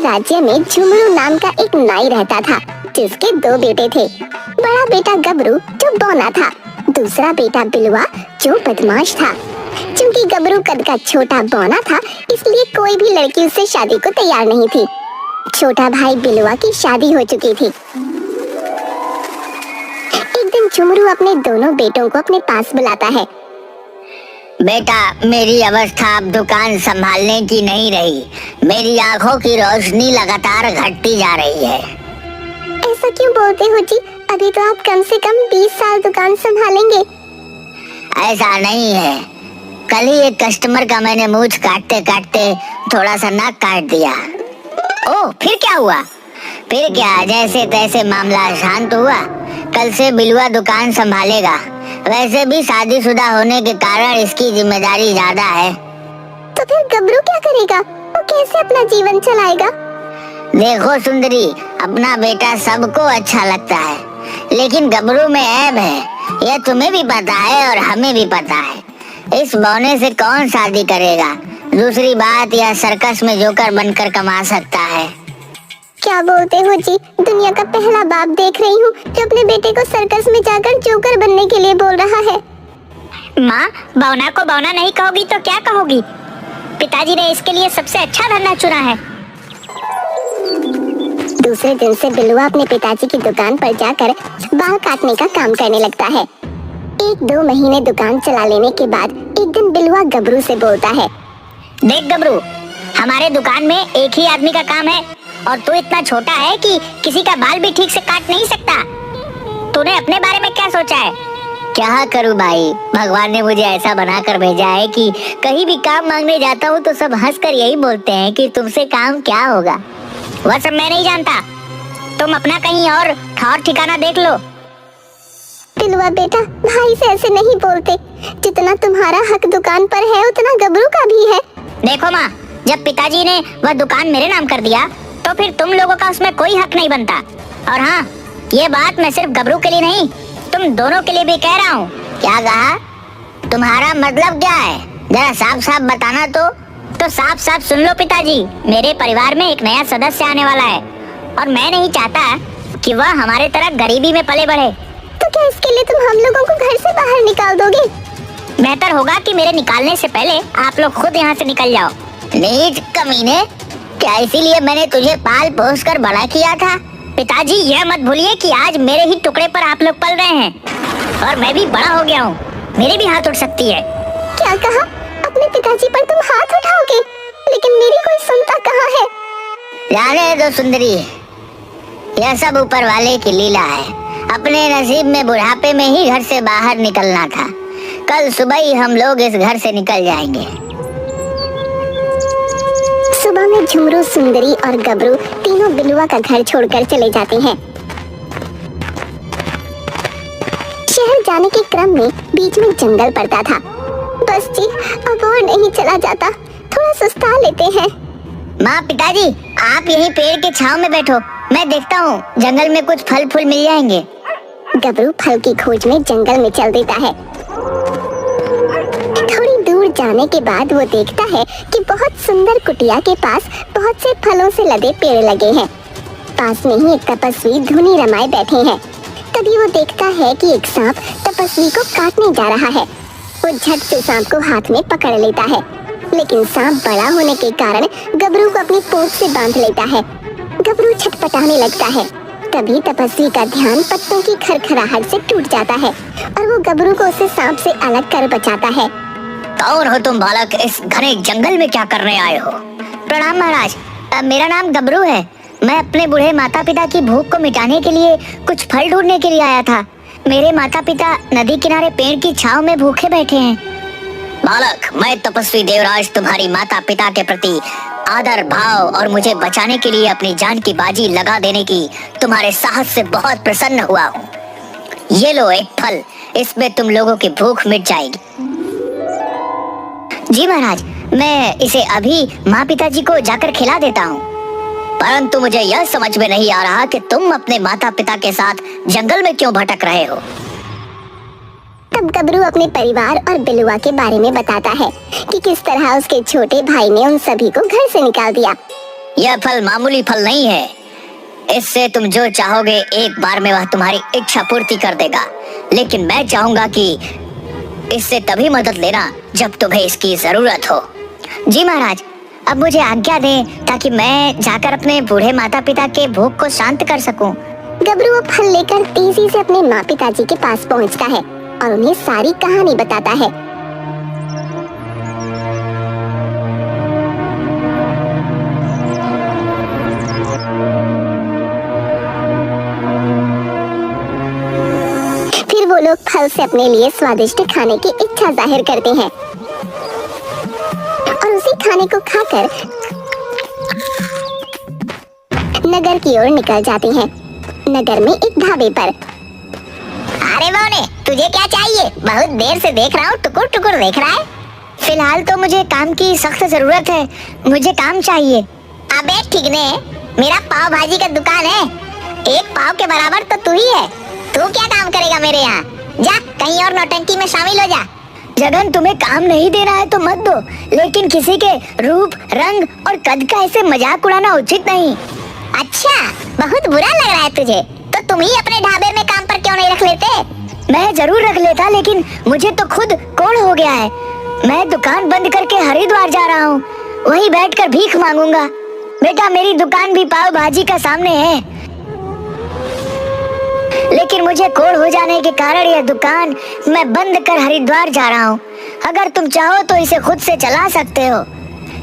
राज्य में झुमरू नाम का एक नाई रहता था, जिसके 2 बेटे थे। बड़ा बेटा गबरू जो बौना था, दूसरा बेटा बिलुआ जो बदमाश था। क्योंकि गबरू कद का छोटा बौना था, इसलिए कोई भी लड़की उससे शादी को तैयार नहीं थी। छोटा भाई बिलुआ की शादी हो चुकी थी। एक दिन झुमरू अपने दोनों बेटों को अपने पास बुलाता है। बेटा, मेरी अवस्था अब दुकान संभालने की नहीं रही। मेरी आंखों की रोशनी लगातार घटती जा रही है। ऐसा क्यों बोलते हो जी? अभी तो आप कम से कम 20 साल दुकान संभालेंगे। ऐसा नहीं है, कल ही एक कस्टमर का मैंने मूंछ काटते काटते थोड़ा सा नाक काट दिया। ओह, फिर क्या हुआ? फिर क्या, जैसे तैसे मामला शांत हुआ। कल से बिलुआ दुकान संभालेगा। वैसे भी शादीशुदा होने के कारण इसकी जिम्मेदारी ज्यादा है। तो फिर गबरू क्या करेगा? वो कैसे अपना जीवन चलाएगा? देखो सुंदरी, अपना बेटा सबको अच्छा लगता है, लेकिन गबरू में ऐब है। यह तुम्हें भी पता है और हमें भी पता है। इस बौने से कौन शादी करेगा? दूसरी बात, यह सर्कस में जोकर बनकर कमा सकता है। क्या बोलते हो जी? दुनिया का पहला बाप देख रही हूँ जो अपने बेटे को सर्कस में जाकर जोकर बनने के लिए बोल रहा है। माँ, बौना को बौना नहीं कहोगी तो क्या कहोगी? पिताजी ने इसके लिए सबसे अच्छा धंधा चुना है। दूसरे दिन से बिलुआ अपने पिताजी की दुकान पर जाकर बाल काटने का काम करने लगता है। 1-2 महीने दुकान चला लेने के बाद एक दिन बिलुआ गबरू से बोलता है। देख गबरू, हमारे दुकान में एक ही आदमी का काम है और तू इतना छोटा है कि किसी का बाल भी ठीक से काट नहीं सकता। तूने अपने बारे में क्या सोचा है? क्या करूं भाई, भगवान ने मुझे ऐसा बनाकर भेजा है कि कहीं भी काम मांगने जाता हूं तो सब हंसकर यही बोलते हैं कि तुमसे काम क्या होगा। वह सब मैं नहीं जानता, तुम अपना कहीं और ठौर ठिकाना देख लो। बिलुआ बेटा, भाई से ऐसे नहीं बोलते। जितना तुम्हारा हक दुकान पर है उतना गबरू का भी है। देखो माँ, जब पिताजी ने वह दुकान मेरे नाम कर दिया तो फिर तुम लोगों का उसमें कोई हक नहीं बनता। और हाँ, ये बात मैं सिर्फ गबरू के लिए नहीं, तुम दोनों के लिए भी कह रहा हूँ। क्या कहा? तुम्हारा मतलब क्या है? जरा साफ साफ बताना तो साफ साफ सुन लो पिताजी, मेरे परिवार में एक नया सदस्य आने वाला है और मैं नहीं चाहता कि वह हमारे तरह गरीबी में पले बढ़े। तो क्या इसके लिए तुम हम लोगों को घर से बाहर निकाल दोगे? बेहतर होगा कि मेरे निकालने से पहले आप लोग खुद यहाँ से निकल जाओ। नीच कमीने, क्या इसीलिए मैंने तुझे पाल पोस कर बड़ा किया था? पिताजी, यह मत भूलिए कि आज मेरे ही टुकड़े पर आप लोग पल रहे हैं और मैं भी बड़ा हो गया हूँ, मेरी भी हाथ उठ सकती है। क्या कहा? अपने पिताजी पर तुम हाथ उठाओगे? लेकिन मेरी कोई सुनता कहाँ है? जाने दो सुंदरी, यह सब ऊपर वाले की लीला है। अपने नसीब में बुढ़ापे में ही घर से बाहर निकलना था। कल सुबह ही हम लोग इस घर से निकल जाएंगे। सुबह में झुमरू, सुंदरी और गबरू तीनों बिलुआ का घर छोड़कर चले जाते हैं। शहर जाने के क्रम में बीच में जंगल पड़ता था। बस जी, अब और नहीं चला जाता, थोड़ा सुस्ता लेते हैं। माँ, पिताजी, आप यहीं पेड़ के छांव में बैठो, मैं देखता हूँ जंगल में कुछ फल फूल मिल जाएंगे। गबरू फल की खोज में जंगल में चल देता है। थोड़ी दूर जाने के बाद वो देखता है कि बहुत सुंदर कुटिया के पास बहुत से फलों से लदे पेड़ लगे हैं। पास में ही एक तपस्वी धुनी रमाए बैठे हैं। तभी वो देखता है कि एक सांप तपस्वी को काटने जा रहा है। वो झट से सांप को हाथ में पकड़ लेता है, लेकिन सांप बड़ा होने के कारण गबरू को अपनी पूंछ से बांध लेता है। गबरू छटपटाने लगता है। तभी तपस्वी का ध्यान पत्तों की खरखराहट से टूट जाता है और वो गबरू को उसे सांप से अलग कर बचाता है। कौन हो तुम बालक? इस घने जंगल में क्या करने आए हो? प्रणाम महाराज, मेरा नाम गबरू है। मैं अपने बूढ़े माता पिता की भूख को मिटाने के लिए कुछ फल ढूंढने के लिए आया था। मेरे माता पिता नदी किनारे पेड़ की छांव में भूखे बैठे हैं। बालक, मैं तपस्वी देवराज तुम्हारी माता पिता के प्रति आदर भाव और मुझे बचाने के लिए अपनी जान की बाजी लगा देने की तुम्हारे साहस से बहुत प्रसन्न हुआ हूँ। ये लो एक फल, इसमें तुम लोगों की भूख मिट जाएगी। जी महाराज, मैं इसे अभी माँ पिताजी को जाकर खिला देता हूँ। परंतु मुझे यह समझ में नहीं आ रहा कि तुम अपने माता पिता के साथ जंगल में क्यों भटक रहे हो। तब गबरू अपने परिवार और बिलुआ के बारे में बताता है कि किस तरह उसके छोटे भाई ने उन सभी को घर से निकाल दिया। यह फल मामूली फल नहीं है। इससे तुम जो चाहोगे एक बार में वह तुम्हारी इच्छा पूर्ति कर देगा। लेकिन मैं चाहूंगा कि इससे तभी मदद लेना जब तुम्हें इसकी जरूरत हो। जी महाराज, अब मुझे आज्ञा दें ताकि मैं जाकर अपने बूढ़े माता पिता के भूख को शांत कर सकूं। गबरू वो फल लेकर तेजी से अपने माँ पिताजी के पास पहुँचता है और उन्हें सारी कहानी बताता है। फिर वो लोग फल से अपने लिए स्वादिष्ट खाने की इच्छा जाहिर करते हैं और उसी खाने को खाकर नगर की ओर निकल जाते हैं। नगर में एक ढाबे पर। अरे बौने, तुझे क्या चाहिए? बहुत देर से देख रहा हूँ, टुकुर टुकुर देख रहा है। फिलहाल तो मुझे काम की सख्त जरूरत है, मुझे काम चाहिए। अबे ठीक ने, मेरा पाव भाजी का दुकान है, एक पाव के बराबर तो तू ही है। तू क्या काम करेगा मेरे यहाँ? जा कहीं और नौटंकी में शामिल हो जा। जगन, तुम्हें काम नहीं देना है तो मत दो, लेकिन किसी के रूप, रंग और कद का ऐसे मजाक उड़ाना उचित नहीं। अच्छा, बहुत बुरा लग रहा है तुझे? तो तुम ही अपने ढाबे में काम पर क्यों नहीं रख लेते? मैं जरूर रख लेता, लेकिन मुझे तो खुद कोढ़ हो गया है। मैं दुकान बंद करके हरिद्वार जा रहा हूँ, वहीं बैठकर भीख मांगूंगा। बेटा, मेरी दुकान भी पाव भाजी का सामने है, लेकिन मुझे कोढ़ हो जाने के कारण यह दुकान मैं बंद कर हरिद्वार जा रहा हूँ। अगर तुम चाहो तो इसे खुद से चला सकते हो।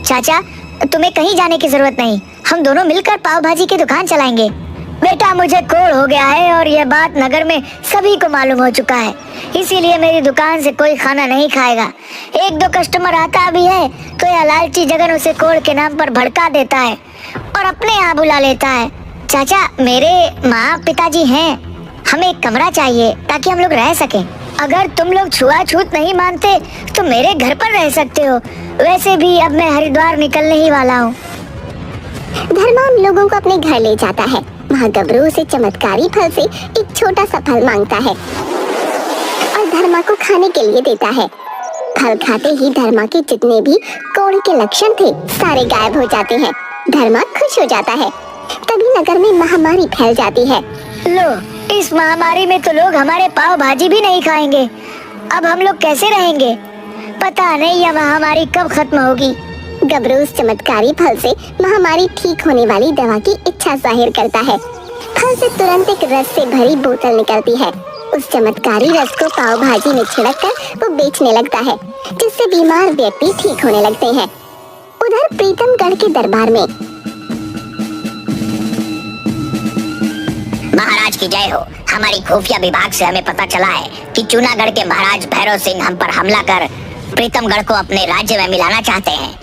चाचा, तुम्हें कहीं जाने की जरूरत नहीं, हम दोनों मिलकर पाव भाजी की दुकान चलाएंगे। बेटा, मुझे कोढ़ हो गया है और यह बात नगर में सभी को मालूम हो चुका है, इसीलिए मेरी दुकान से कोई खाना नहीं खाएगा। एक दो कस्टमर आता भी है तो यह लालची जगन उसे कोढ़ के नाम पर भड़का देता है और अपने यहाँ बुला लेता है। चाचा, मेरे माँ पिताजी हैं, हमें एक कमरा चाहिए ताकि हम लोग रह सकें। अगर तुम लोग छुआछूत नहीं मानते तो मेरे घर पर रह सकते हो। वैसे भी अब मैं हरिद्वार निकलने ही वाला हूँ। धर्मा उन लोगों को अपने घर ले जाता है। वहाँ गबरू उसे चमत्कारी फल से एक छोटा सा फल मांगता है और धर्मा को खाने के लिए देता है। फल खाते ही धर्मा के जितने भी कोढ़ के लक्षण थे सारे गायब हो जाते हैं। धर्मा खुश हो जाता है। तभी नगर में महामारी फैल जाती है। लो, इस महामारी में तो लोग हमारे पाव भाजी भी नहीं खाएंगे। अब हम लोग कैसे रहेंगे? पता नहीं यह महामारी कब खत्म होगी। गबरू उस चमत्कारी फल से महामारी ठीक होने वाली दवा की इच्छा जाहिर करता है। फल से तुरंत एक रस से भरी बोतल निकलती है। उस चमत्कारी रस को पाव भाजी में छिड़ककर वो बेचने लगता है, जिससे बीमार व्यक्ति ठीक होने लगते हैं। उधर प्रीतमगढ़ के दरबार में। महाराज की जय हो। हमारी खुफिया विभाग से हमें पता चला है कि जूनागढ़ के महाराज भैरव सिंह हम पर हमला कर प्रीतमगढ़ को अपने राज्य में मिलाना चाहते हैं।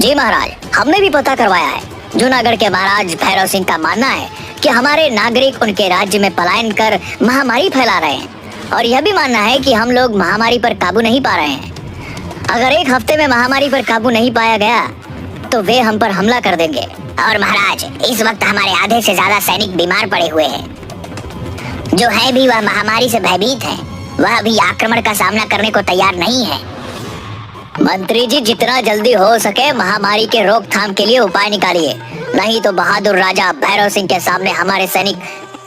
जी महाराज, हमने भी पता करवाया है। जूनागढ़ के महाराज भैरव सिंह का मानना है कि हमारे नागरिक उनके राज्य में पलायन कर महामारी फैला रहे हैं और यह भी मानना है कि हम लोग महामारी पर काबू नहीं पा रहे हैं। अगर एक हफ्ते में महामारी पर काबू नहीं पाया गया तो वे हम पर हमला कर देंगे। और महाराज, इस वक्त हमारे आधे से ज्यादा सैनिक बीमार पड़े हुए हैं। जो है भी वह महामारी से भयभीत है, वह भी आक्रमण का सामना करने को तैयार नहीं है। मंत्री जी, जितना जल्दी हो सके महामारी के रोकथाम के लिए उपाय निकालिए, नहीं तो बहादुर राजा भैरव सिंह के सामने हमारे सैनिक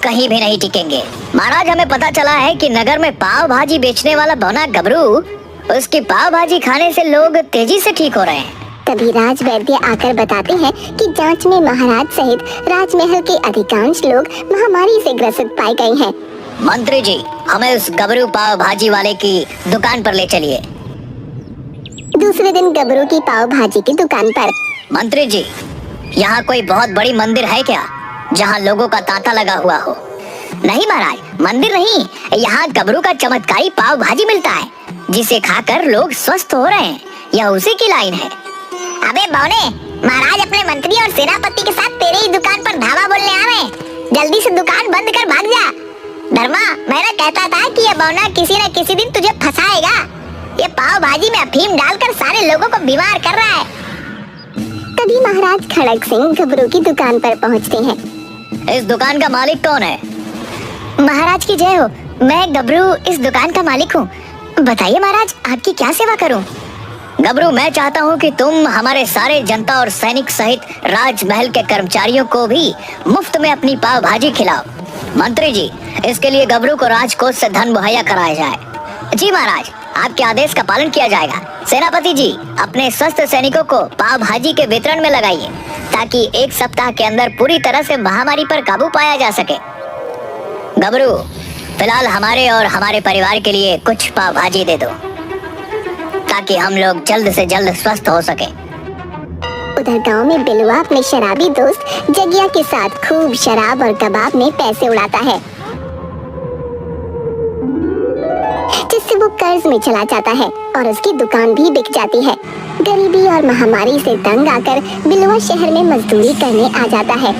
कहीं भी नहीं टिकेंगे। महाराज, हमें पता चला है कि नगर में पाव भाजी बेचने वाला बौना गबरू, उसकी पाव भाजी खाने से लोग तेजी से ठीक हो रहे हैं। तभी राजवैद्य आकर बताते हैं कि जांच में महाराज सहित राजमहल के अधिकांश लोग महामारी से ग्रसित पाए गए हैं। मंत्री जी, हमें उस गबरू पाव भाजी वाले की दुकान पर ले चलिए। दूसरे दिन गबरू की पाव भाजी की दुकान पर। मंत्री जी, यहाँ कोई बहुत बड़ी मंदिर है क्या, जहाँ लोगों का तांता लगा हुआ हो? नहीं महाराज, मंदिर नहीं, यहाँ गबरू का चमत्कारी पाव भाजी मिलता है, जिसे खाकर लोग स्वस्थ हो रहे हैं। यह उसी की लाइन है। अबे बौने, महाराज अपने मंत्री और सेनापति के साथ तेरे ही दुकान पर धावा बोलने आ रहे हैं। जल्दी से दुकान बंद कर भाग जा। धर्मा, मैंने कहता था कि यह बौना किसी न किसी दिन तुझे फंसाएगा। ये पाव भाजी में अफीम डालकर सारे लोगों को बीमार कर रहा है। तभी महाराज खड़ग सिंह गबरू की दुकान पर पहुंचते हैं। इस दुकान का मालिक कौन है? महाराज की जय हो, मैं गबरू इस दुकान का मालिक हूँ। बताइए महाराज, आपकी क्या सेवा करूँ? गबरू, मैं चाहता हूँ कि तुम हमारे सारे जनता और सैनिक सहित राजमहल के कर्मचारियों को भी मुफ्त में अपनी पाव भाजी खिलाओ। मंत्री जी, इसके लिए गबरू को राजकोष से धन मुहैया कराया जाए। जी महाराज, आपके आदेश का पालन किया जाएगा। सेनापति जी, अपने स्वस्थ सैनिकों को पाव भाजी के वितरण में लगाइए ताकि 1 सप्ताह के अंदर पूरी तरह से महामारी पर काबू पाया जा सके। गबरू, फिलहाल हमारे और हमारे परिवार के लिए कुछ पाव भाजी दे दो ताकि हम लोग जल्द से जल्द स्वस्थ हो सके। उधर गांव में बिलुआ अपने शराबी दोस्त जगिया के साथ खूब शराब और कबाब में पैसे उड़ाता है, जिससे वो कर्ज में चला जाता है और उसकी दुकान भी बिक जाती है। गरीबी और महामारी से तंग आकर बिलुआ शहर में मजदूरी करने आ जाता है।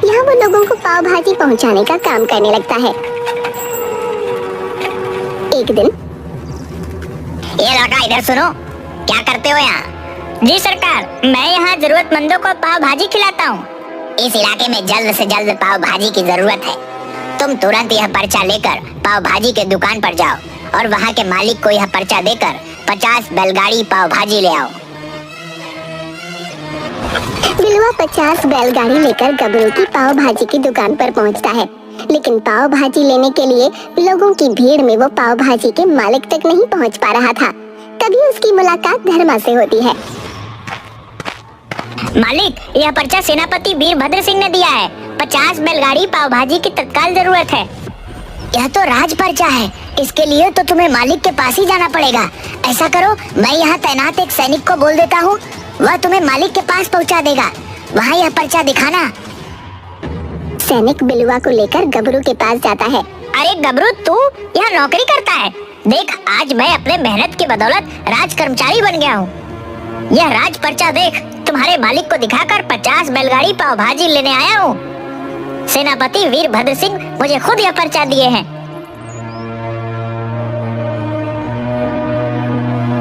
यहाँ वो लोगों को पाव भाजी पहुँचाने का काम करने लगता है। एक दिन, ये लौटा, इधर सुनो, क्या करते हो यहाँ? जी सरकार, मैं यहाँ जरूरतमंदों को पाव भाजी खिलाता हूँ। इस इलाके में जल्द से जल्द पाव भाजी की जरूरत है। तुम तुरंत यह पर्चा लेकर पाव भाजी के दुकान पर जाओ और वहाँ के मालिक को यह पर्चा देकर 50 बैलगाड़ी पाव भाजी ले आओ। बिलुआ 50 बैलगाड़ी लेकर गबरू की पाव भाजी की दुकान पर पहुंचता है, लेकिन पाव भाजी लेने के लिए लोगों की भीड़ में वो पाव भाजी के मालिक तक नहीं पहुंच पा रहा था। तभी उसकी मुलाकात धर्मा से होती है। मालिक, यह पर्चा सेनापति वीरभद्र सिंह ने दिया है। 50 बैलगाड़ी पाव भाजी की तत्काल जरूरत है। यह तो राज पर्चा है, इसके लिए तो तुम्हें मालिक के पास ही जाना पड़ेगा। ऐसा करो, मैं यहाँ तैनात एक सैनिक को बोल देता हूँ, वह तुम्हें मालिक के पास पहुँचा देगा। वहाँ यह पर्चा दिखाना। सैनिक बिलुआ को लेकर गबरू के पास जाता है। अरे गबरू, तू यहाँ नौकरी करता है? देख, आज मैं अपने मेहनत की बदौलत राज कर्मचारी बन गया हूँ। यह राज पर्चा देख, तुम्हारे मालिक को दिखाकर 50 बैलगाड़ी पाव भाजी लेने आया हूँ। सेनापति वीरभद्र सिंह मुझे खुद यह पर्चा दिए हैं।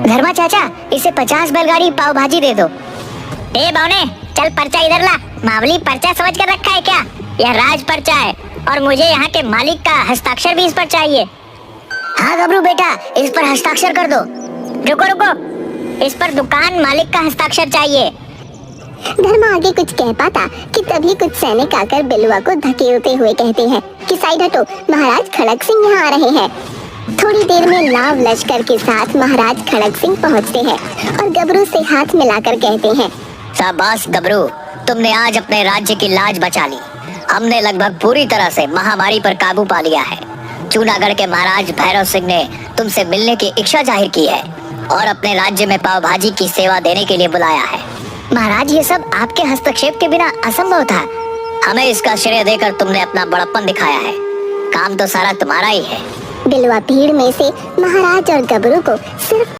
धर्मा चाचा, इसे 50 बैलगाड़ी पाव भाजी दे दो। ए बौने, चल पर्चा इधर ला। मामूली पर्चा समझ कर रखा है क्या? यह राज पर्चा है और मुझे यहाँ के मालिक का हस्ताक्षर भी इस पर चाहिए। हाँ गबरू बेटा, इस पर हस्ताक्षर कर दो। रुको रुको, इस पर दुकान मालिक का हस्ताक्षर चाहिए। धर्मा आगे कुछ कह पाता कि तभी कुछ सैनिक आकर बिलुआ को धकेलते हुए कहते हैं कि साइड हटो, महाराज खड़क सिंह यहाँ आ रहे हैं। थोड़ी देर में लाव लश्कर के साथ महाराज खड़क सिंह पहुँचते हैं और गबरू से हाथ मिलाकर कहते हैं, शाबाश गबरू, तुमने आज अपने राज्य की लाज बचा ली। हमने लगभग पूरी तरह से महामारी पर काबू पा लिया है। जूनागढ़ के महाराज भैरव सिंह ने तुमसे मिलने की इच्छा जाहिर की है और अपने राज्य में पाव भाजी की सेवा देने के लिए बुलाया है। महाराज, ये सब आपके हस्तक्षेप के बिना असंभव था। हमें इसका श्रेय देकर तुमने अपना बड़प्पन दिखाया है। काम तो सारा तुम्हारा ही है। बिलुआ भीड़ में से महाराज और गबरू को सिर्फ